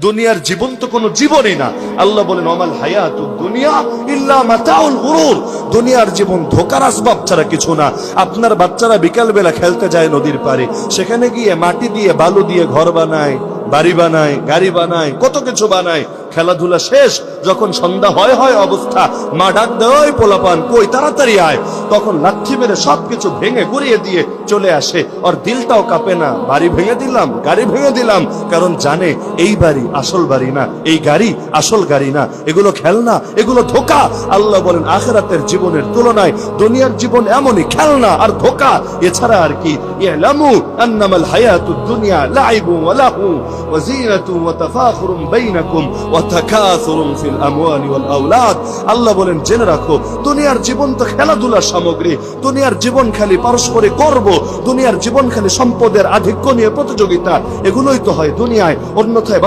দুনিয়ার জীবন তো কোনো জীবনই না। আল্লাহ বলেন ওমাল হায়াতুদ দুনিয়া ইল্লা মাতাউল গুরুর, দুনিয়ার জীবন ধোঁকার আসবাব ছাড়া কিছু না। আপনার বাচ্চারা বিকাল বেলা খেলতে যায় নদীর পাড়ে, সেখানে গিয়ে মাটি দিয়ে বালু দিয়ে ঘর বানায়, বাড়ি বানায়, গাড়ি বানায়, কত কিছু বানায়। খেলাধুলা শেষ, যখন সন্ধ্যা হয় অবস্থা, মা ডাক দেয় পোলাপান কই তাড়াতাড়ি আয়, তখন লাঠি মেরে সবকিছু ভেঙে গুড়িয়ে দিয়ে চলে আসে। ওর দিলটাও কাঁপে না, বাড়ি ভেঙে দিলাম, গাড়ি ভেঙে দিলাম, কারণ জানে এই বাড়ি আসল বাড়ি না, এই গাড়ি আসল গাড়ি না, এগুলো খেলনা, এগুলো ধোঁকা। আল্লাহ বলেন আখিরাতের জীবনের তুলনায় দুনিয়ার জীবন এমনই খেলনা আর ধোঁকা, এছাড়া আর কি। ইলামু আন্নামাল হায়াতুদ দুনিয়া লাইবু ওয়া লাহু ওয়া যিনাতু ওয়া তাফাখুরুম বাইনাকুম ওয়া তাকাসুরুম ফিল আমওয়ালি ওয়াল আওলাদ। আল্লাহ বলেন জেনে রাখো, দুনিয়ার জীবন তো খেলাধুলার সামগ্রী। দুনিয়ার জীবন খালি পারস্পরিক গর্ব, দুনিয়ার জীবন খালি সম্পদের আধিক্য নিয়ে প্রতিযোগিতা, এগুলোই তো হয় দুনিয়ায়। অন্যথায়